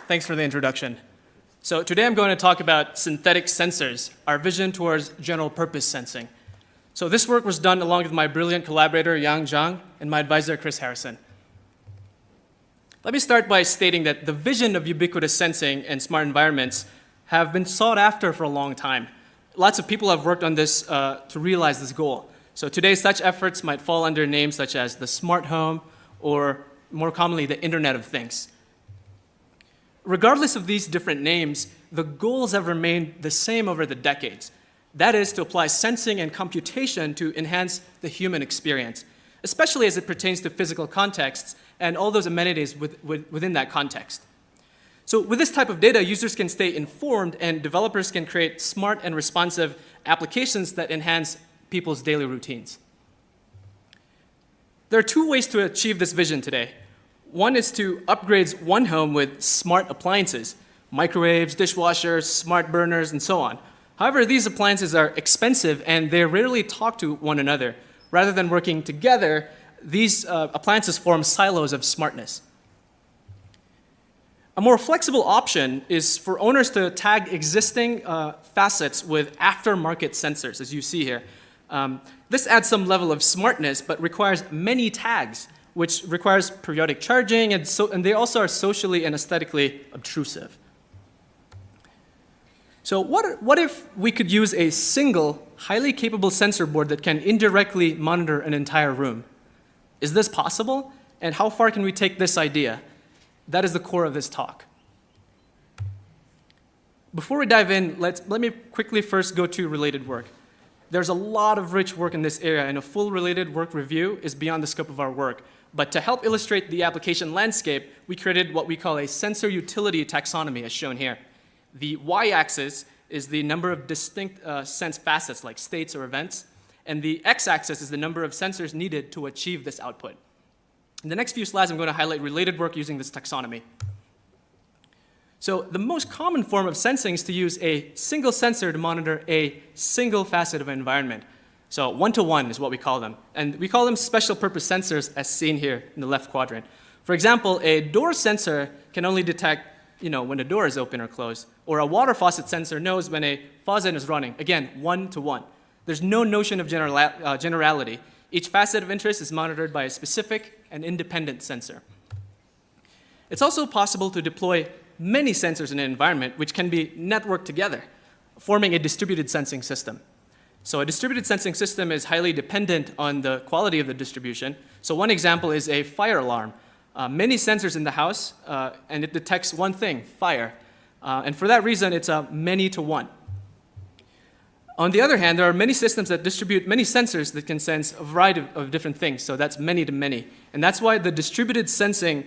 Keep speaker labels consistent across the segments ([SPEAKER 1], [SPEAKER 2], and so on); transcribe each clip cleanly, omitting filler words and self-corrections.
[SPEAKER 1] Thanks for the introduction. So today I'm going to talk about synthetic sensors, our vision towards general purpose sensing. So this work was done along with my brilliant collaborator, Zhang, and my advisor, Chris Harrison. Let me start by stating that the vision of ubiquitous sensing and smart environments have been sought after for a long time. Lots of people have worked on this to realize this goal. So today, such efforts might fall under names such as the smart home, or more commonly, the Internet of Things. Regardless of these different names, the goals have remained the same over the decades. That is, to apply sensing and computation to enhance the human experience, especially as it pertains to physical contexts and all those amenities within that context. So with this type of data, users can stay informed and developers can create smart and responsive applications that enhance people's daily routines. There are two ways to achieve this vision today. One is to upgrade one home with smart appliances, microwaves, dishwashers, smart burners, and so on. However, these appliances are expensive and they rarely talk to one another. Rather than working together, these appliances form silos of smartness. A more flexible option is for owners to tag existing facets with aftermarket sensors, as you see here. This adds some level of smartness, but requires many tags, which requires periodic charging, and they also are socially and aesthetically obtrusive. So what if we could use a single, highly capable sensor board that can indirectly monitor an entire room? Is this possible? And how far can we take this idea? That is the core of this talk. Before we dive in, let me quickly first go to related work. There's a lot of rich work in this area, and a full related work review is beyond the scope of our work. But to help illustrate the application landscape, we created what we call a sensor utility taxonomy, as shown here. The y-axis is the number of distinct sense facets, like states or events, and the x-axis is the number of sensors needed to achieve this output. In the next few slides, I'm going to highlight related work using this taxonomy. So the most common form of sensing is to use a single sensor to monitor a single facet of an environment. So one-to-one is what we call them. And we call them special purpose sensors, as seen here in the left quadrant. For example, a door sensor can only detect when the door is open or closed. Or a water faucet sensor knows when a faucet is running. Again, one-to-one. There's no notion of generality. Each facet of interest is monitored by a specific and independent sensor. It's also possible to deploy many sensors in an environment which can be networked together, forming a distributed sensing system. So a distributed sensing system is highly dependent on the quality of the distribution. So one example is a fire alarm. Many sensors in the house, and it detects one thing, fire. And for that reason, it's a many-to-one. On the other hand, there are many systems that distribute many sensors that can sense a variety of different things, so that's many-to-many. And that's why the distributed sensing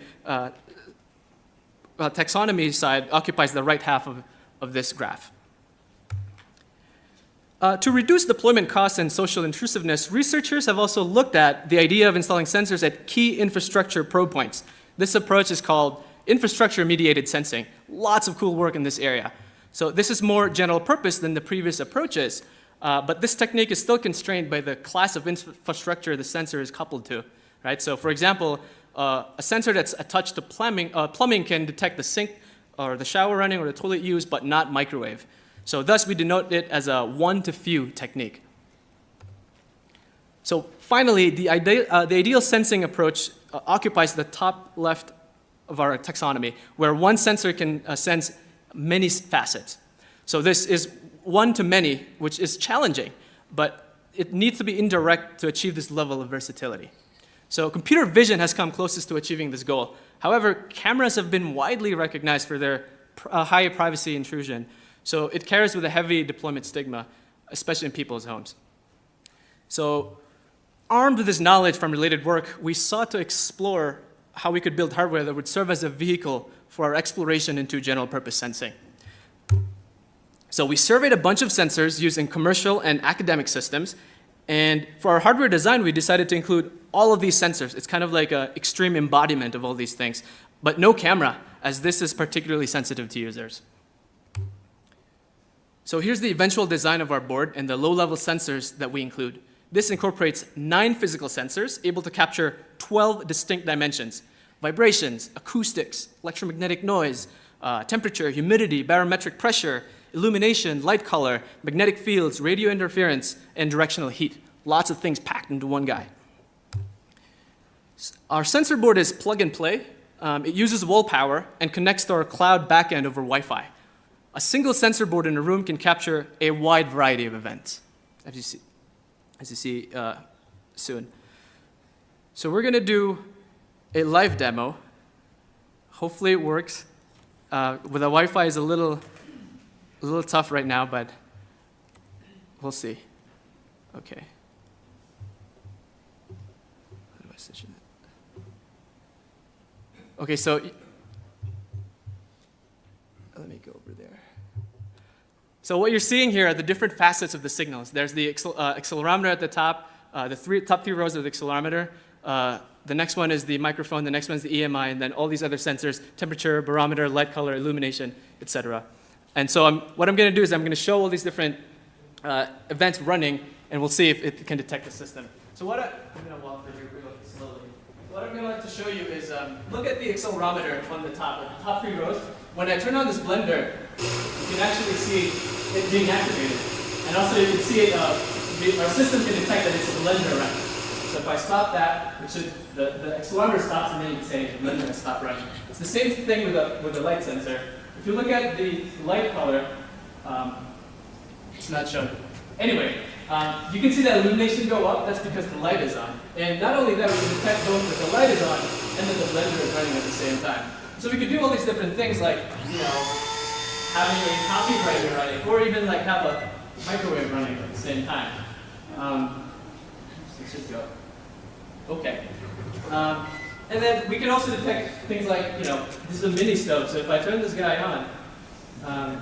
[SPEAKER 1] taxonomy side occupies the right half of this graph. To reduce deployment costs and social intrusiveness, researchers have also looked at the idea of installing sensors at key infrastructure probe points. This approach is called infrastructure-mediated sensing. Lots of cool work in this area. So this is more general purpose than the previous approaches, but this technique is still constrained by the class of infrastructure the sensor is coupled to. Right? So for example, a sensor that's attached to plumbing can detect the sink or the shower running or the toilet used, but not microwave. So thus, we denote it as a one-to-few technique. So finally, the ideal sensing approach occupies the top left of our taxonomy, where one sensor can sense many facets. So this is one-to-many, which is challenging, but it needs to be indirect to achieve this level of versatility. So computer vision has come closest to achieving this goal. However, cameras have been widely recognized for their high privacy intrusion. So it carries with a heavy deployment stigma, especially in people's homes. So armed with this knowledge from related work, we sought to explore how we could build hardware that would serve as a vehicle for our exploration into general purpose sensing. So we surveyed a bunch of sensors using commercial and academic systems. And for our hardware design, we decided to include all of these sensors. It's kind of like an extreme embodiment of all these things, but no camera, as this is particularly sensitive to users. So here's the eventual design of our board and the low-level sensors that we include. This incorporates 9 physical sensors able to capture 12 distinct dimensions: vibrations, acoustics, electromagnetic noise, temperature, humidity, barometric pressure, illumination, light color, magnetic fields, radio interference, and directional heat. Lots of things packed into one guy. Our sensor board is plug and play. It uses wall power and connects to our cloud backend over Wi-Fi. A single sensor board in a room can capture a wide variety of events, as you see soon. So we're going to do a live demo. Hopefully it works. With the Wi-Fi is a little tough right now, but we'll see. Okay. How do I switch it? Okay, so let me go over there. So what you're seeing here are the different facets of the signals. There's the accelerometer at the top, the top three rows of the accelerometer. The next one is the microphone, the next one is the EMI, and then all these other sensors, temperature, barometer, light color, illumination, etc. And so what I'm going to do is I'm going to show all these different events running, and we'll see if it can detect the system. So I'm going to walk through here real slowly. What I'm going to like to show you is look at the accelerometer on the top three rows. When I turn on this blender, you can actually see it being activated. And also you can see it, our system can detect that it's a blender running. So if I stop that, the accelerometer stops, and then you can say the blender has stopped running. It's the same thing with the light sensor. If you look at the light color, it's not shown. Anyway, you can see that illumination go up. That's because the light is on. And not only that, we can detect both that the light is on and that the blender is running at the same time. So we could do all these different things like, having a copy writer running, or even like have a microwave running at the same time. It should go. Okay. And then we can also detect things like, this is a mini stove. So if I turn this guy on,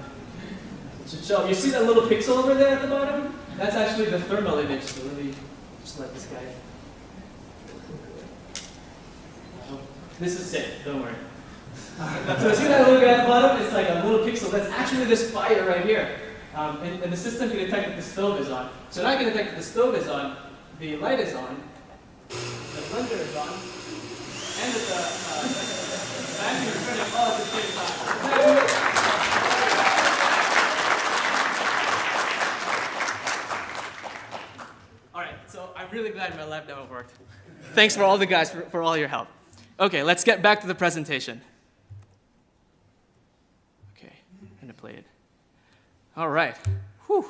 [SPEAKER 1] it should show. You see that little pixel over there at the bottom? That's actually the thermal image. So let me just let this guy. This is safe. Don't worry. So see that little guy at the bottom? It's like a little pixel. That's actually this fire right here. And the system can detect that the stove is on. So now I can detect that the stove is on, the light is on, the blender is on, and that the vacuum is running all at the same time. All right, so I'm really glad my lab demo worked. Thanks for all the guys for all your help. Okay, let's get back to the presentation. Okay, I'm gonna play it. All right. Whew.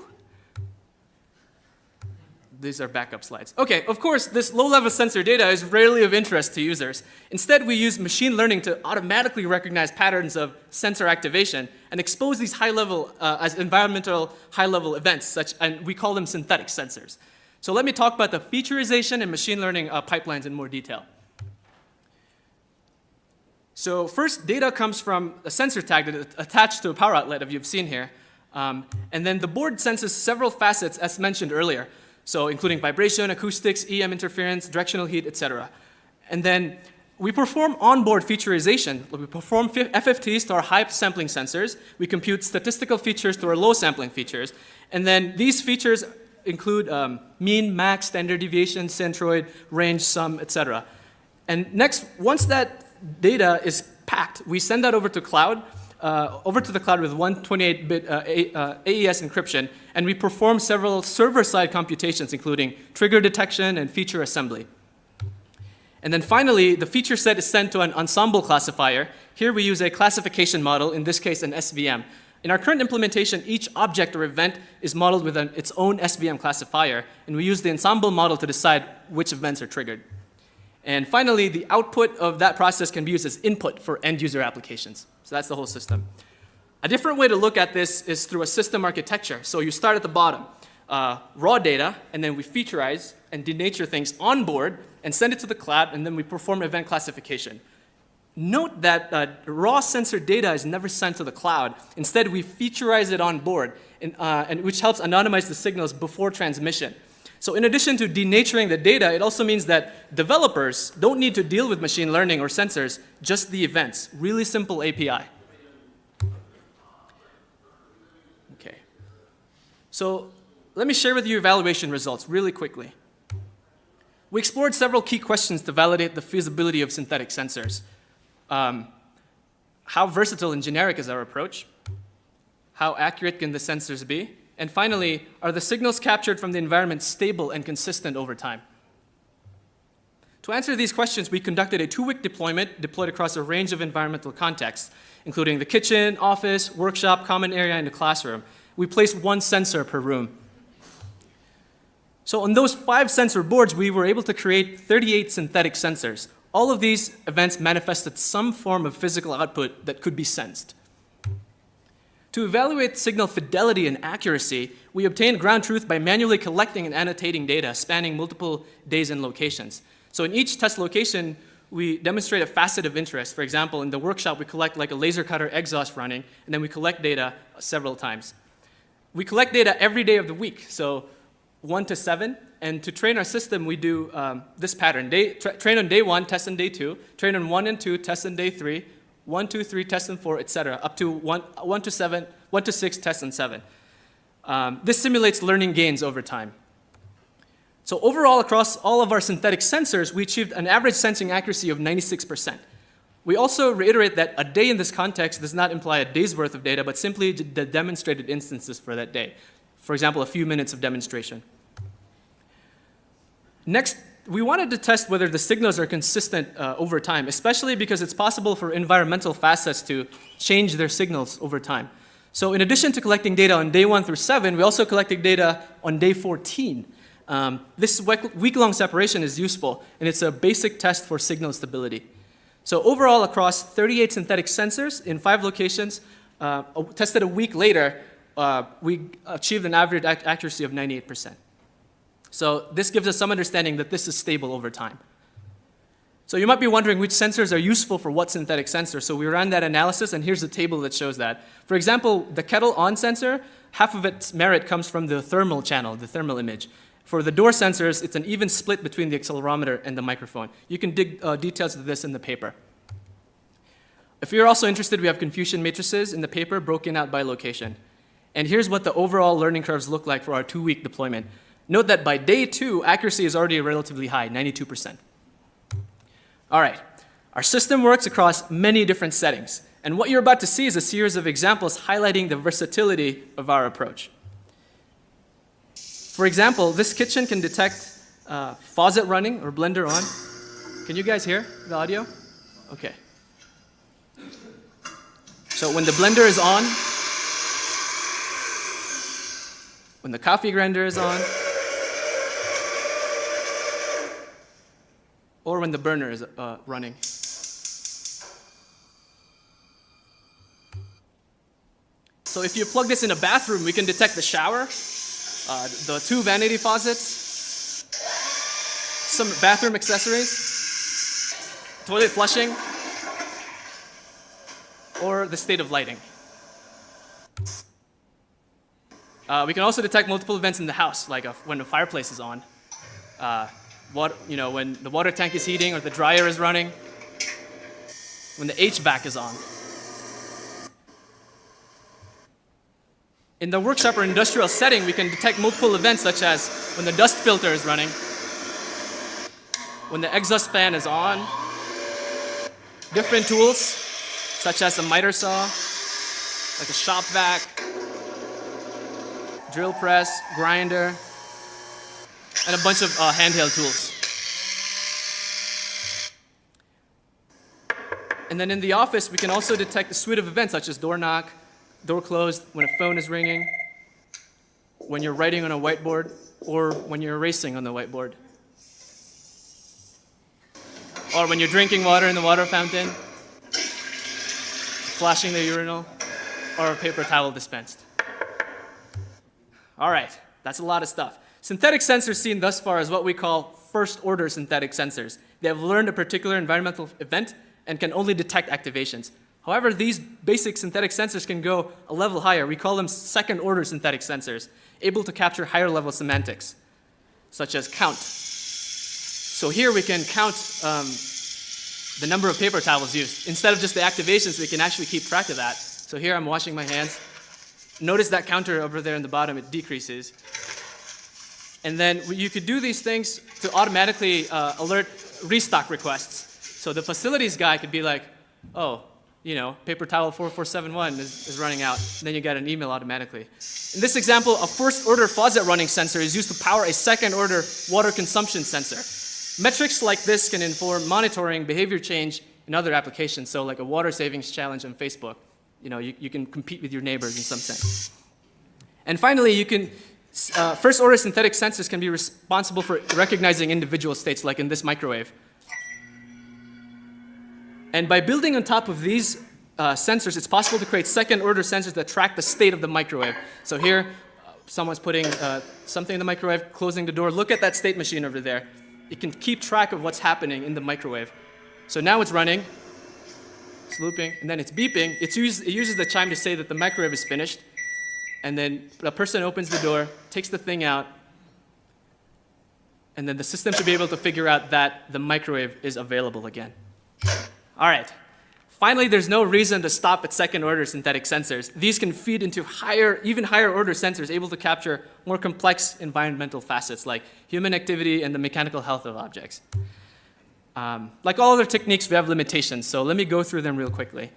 [SPEAKER 1] These are backup slides. Okay, of course, this low-level sensor data is rarely of interest to users. Instead, we use machine learning to automatically recognize patterns of sensor activation and expose these high-level, as environmental high-level events, and we call them synthetic sensors. So let me talk about the featureization and machine learning pipelines in more detail. So first, data comes from a sensor tag that is attached to a power outlet, as you've seen here. And then the board senses several facets, as mentioned earlier. So including vibration, acoustics, EM interference, directional heat, etc. And then we perform onboard featureization. We perform FFTs to our high sampling sensors. We compute statistical features to our low sampling features. And then these features include mean, max, standard deviation, centroid, range, sum, etc. And next, once that data is packed, we send that over to the cloud with 128-bit AES encryption, and we perform several server-side computations, including trigger detection and feature assembly. And then finally, the feature set is sent to an ensemble classifier. Here we use a classification model, in this case an SVM. In our current implementation, each object or event is modeled with its own SVM classifier, and we use the ensemble model to decide which events are triggered. And finally, the output of that process can be used as input for end-user applications. So that's the whole system. A different way to look at this is through a system architecture. So you start at the bottom, raw data, and then we featureize and denature things on board and send it to the cloud, and then we perform event classification. Note that raw sensor data is never sent to the cloud. Instead, we featureize it on board, and which helps anonymize the signals before transmission. So in addition to denaturing the data, it also means that developers don't need to deal with machine learning or sensors, just the events. Really simple API. Okay. So let me share with you evaluation results really quickly. We explored several key questions to validate the feasibility of synthetic sensors. How versatile and generic is our approach? How accurate can the sensors be? And finally, are the signals captured from the environment stable and consistent over time? To answer these questions, we conducted a 2-week deployment deployed across a range of environmental contexts, including the kitchen, office, workshop, common area, and the classroom. We placed 1 sensor per room. So on those 5 sensor boards, we were able to create 38 synthetic sensors. All of these events manifested some form of physical output that could be sensed. To evaluate signal fidelity and accuracy, we obtained ground truth by manually collecting and annotating data spanning multiple days and locations. So in each test location, we demonstrate a facet of interest. For example, in the workshop, we collect like a laser cutter exhaust running, and then we collect data several times. We collect data every day of the week, so 1 to 7. And to train our system, we do this pattern. Train on day 1, test on day 2. Train on 1 and 2, test on day 3. 1, 2, 3, test on 4, etc. Up to 1 to 6, test on 7. This simulates learning gains over time. So overall, across all of our synthetic sensors, we achieved an average sensing accuracy of 96%. We also reiterate that a day in this context does not imply a day's worth of data, but simply the demonstrated instances for that day. For example, a few minutes of demonstration. Next, we wanted to test whether the signals are consistent over time, especially because it's possible for environmental facets to change their signals over time. So in addition to collecting data on day 1 through 7, we also collected data on day 14. This week-long separation is useful, and it's a basic test for signal stability. So overall, across 38 synthetic sensors in 5 locations, tested a week later, we achieved an average accuracy of 98%. So this gives us some understanding that this is stable over time. So you might be wondering which sensors are useful for what synthetic sensor. So we ran that analysis, and here's a table that shows that. For example, the kettle on sensor, half of its merit comes from the thermal channel, the thermal image. For the door sensors, it's an even split between the accelerometer and the microphone. You can dig details of this in the paper. If you're also interested, we have confusion matrices in the paper broken out by location. And here's what the overall learning curves look like for our 2-week deployment. Note that by day 2, accuracy is already relatively high, 92%. All right, our system works across many different settings. And what you're about to see is a series of examples highlighting the versatility of our approach. For example, this kitchen can detect faucet running or blender on. Can you guys hear the audio? Okay. So when the blender is on, when the coffee grinder is on, or when the burner is running. So if you plug this in a bathroom, we can detect the shower, the 2 vanity faucets, some bathroom accessories, toilet flushing, or the state of lighting. We can also detect multiple events in the house, like when the fireplace is on, when the water tank is heating or the dryer is running, when the HVAC is on. In the workshop or industrial setting, we can detect multiple events such as when the dust filter is running, when the exhaust fan is on, different tools such as a miter saw, like a shop vac, drill press, grinder, and a bunch of handheld tools. And then in the office, we can also detect a suite of events such as door knock, door closed, when a phone is ringing, when you're writing on a whiteboard, or when you're erasing on the whiteboard. Or when you're drinking water in the water fountain, flashing the urinal, or a paper towel dispensed. All right, that's a lot of stuff. Synthetic sensors seen thus far is what we call first-order synthetic sensors. They have learned a particular environmental event and can only detect activations. However, these basic synthetic sensors can go a level higher. We call them second-order synthetic sensors, able to capture higher-level semantics, such as count. So here we can count the number of paper towels used. Instead of just the activations, we can actually keep track of that. So here I'm washing my hands. Notice that counter over there in the bottom, it decreases. And then you could do these things to automatically alert restock requests. So the facilities guy could be like, oh, paper towel 4471 is running out, and then you get an email automatically. In this example, a first-order faucet running sensor is used to power a second-order water consumption sensor. Metrics like this can inform monitoring, behavior change, and other applications. So like a water savings challenge on Facebook. You can compete with your neighbors in some sense. And finally, first-order synthetic sensors can be responsible for recognizing individual states, like in this microwave. And by building on top of these sensors, it's possible to create second-order sensors that track the state of the microwave. So here, someone's putting something in the microwave, closing the door. Look at that state machine over there. It can keep track of what's happening in the microwave. So now it's running, it's looping, and then it's beeping. It uses the chime to say that the microwave is finished. And then the person opens the door, takes the thing out, and then the system should be able to figure out that the microwave is available again. All right. Finally, there's no reason to stop at second-order synthetic sensors. These can feed into even higher-order sensors able to capture more complex environmental facets like human activity and the mechanical health of objects. Like all other techniques, we have limitations, so let me go through them real quickly.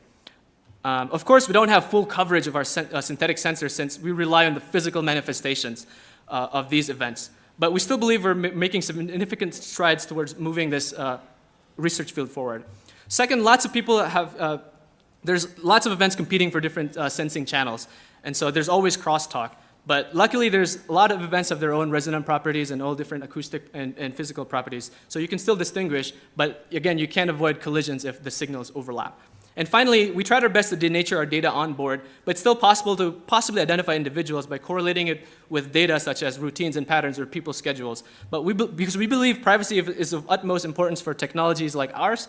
[SPEAKER 1] Of course, we don't have full coverage of our synthetic sensors since we rely on the physical manifestations of these events. But we still believe we're making significant strides towards moving this research field forward. Second, lots of people there's lots of events competing for different sensing channels. And so there's always crosstalk. But luckily, there's a lot of events of their own resonant properties and all different acoustic and physical properties. So you can still distinguish, but again, you can't avoid collisions if the signals overlap. And finally, we tried our best to denature our data on board, but it's still possible to possibly identify individuals by correlating it with data such as routines and patterns or people's schedules. But because we believe privacy is of utmost importance for technologies like ours,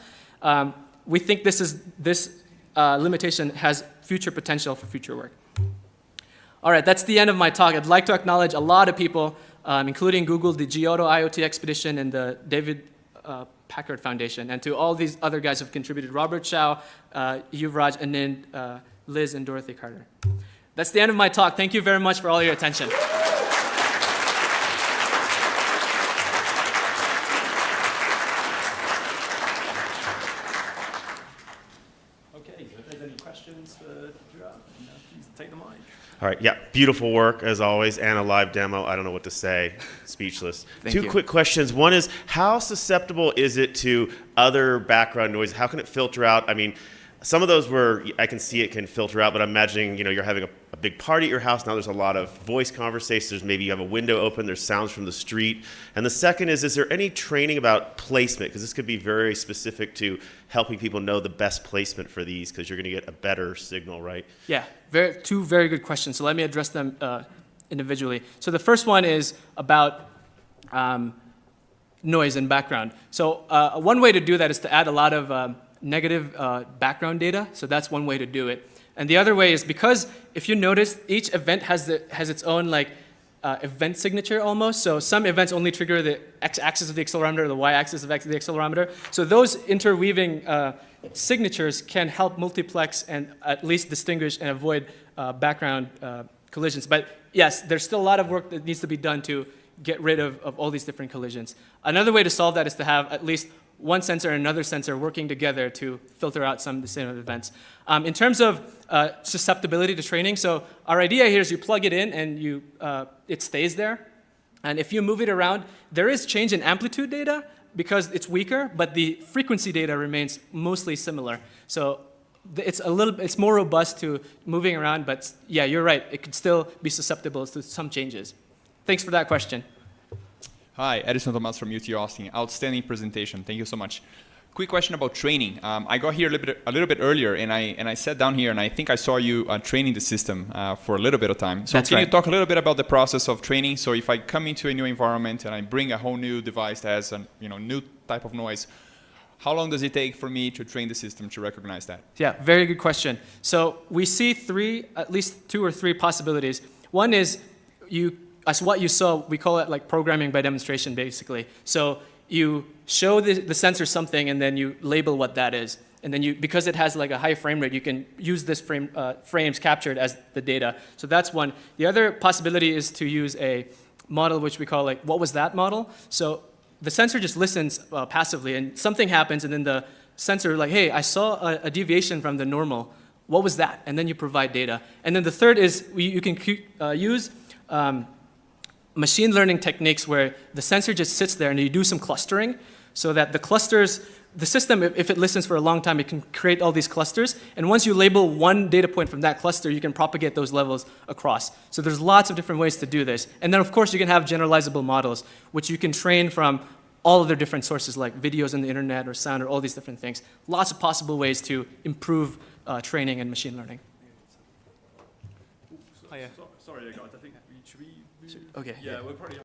[SPEAKER 1] we think this limitation has future potential for future work. All right, that's the end of my talk. I'd like to acknowledge a lot of people, including Google, the Gierad IoT Expedition, and the David Packard Foundation, and to all these other guys who've contributed, Robert Chow, Yuvraj, Anand, Liz, and Dorothy Carter. That's the end of my talk. Thank you very much for all your attention.
[SPEAKER 2] Okay, if there's any questions for Gierad, please take the mic.
[SPEAKER 3] All right, yeah, beautiful work as always, and a live demo. I don't know what to say, speechless. Two quick questions. One is, how susceptible is it to other background noise? How can it filter out? I mean, some of those where I can see it can filter out, but I'm imagining, you're having a big party at your house. Now there's a lot of voice conversations. Maybe you have a window open. There's sounds from the street. And the second is there any training about placement? Because this could be very specific to helping people know the best placement for these, because you're going to get a better signal, right?
[SPEAKER 1] Yeah, two very good questions. So let me address them individually. So the first one is about noise and background. So one way to do that is to add a lot of negative background data. So that's one way to do it. And the other way is because if you notice, each event has its own event signature almost. So some events only trigger the x-axis of the accelerometer or the y-axis of the accelerometer. So those interweaving signatures can help multiplex and at least distinguish and avoid background collisions. But yes, there's still a lot of work that needs to be done to get rid of all these different collisions. Another way to solve that is to have at least one sensor and another sensor working together to filter out some of the same events. In terms of susceptibility to training, so our idea here is you plug it in and it stays there. And if you move it around, there is change in amplitude data because it's weaker, but the frequency data remains mostly similar. So it's more robust to moving around, but yeah, you're right. It could still be susceptible to some changes. Thanks for that question.
[SPEAKER 4] Hi, Edison Thomas from UT Austin. Outstanding presentation. Thank you so much. Quick question about training. I got here a little bit earlier, and I sat down here, and I think I saw you training the system for a little bit of time. So
[SPEAKER 1] That's
[SPEAKER 4] can
[SPEAKER 1] right.
[SPEAKER 4] you talk a little bit about the process of training? So if I come into a new environment and I bring a whole new device that has a new type of noise, how long does it take for me to train the system to recognize that?
[SPEAKER 1] Yeah, very good question. So we see at least two or three possibilities. One is as what you saw, we call it like programming by demonstration, basically. So you show the sensor something, and then you label what that is. And then because it has like a high frame rate, you can use this frames captured as the data. So that's one. The other possibility is to use a model which we call what was that model? So the sensor just listens passively, and something happens, and then the sensor, like, hey, I saw a deviation from the normal. What was that? And then you provide data. And then the third is you can use machine learning techniques where the sensor just sits there and you do some clustering so that the clusters, the system, if it listens for a long time, it can create all these clusters. And once you label one data point from that cluster, you can propagate those levels across. So there's lots of different ways to do this. And then, of course, you can have generalizable models, which you can train from all of their different sources, like videos on the internet or sound or all these different things. Lots of possible ways to improve training and machine learning.
[SPEAKER 2] Sorry, guys. I think should we?
[SPEAKER 1] Okay.
[SPEAKER 2] Yeah, we're probably.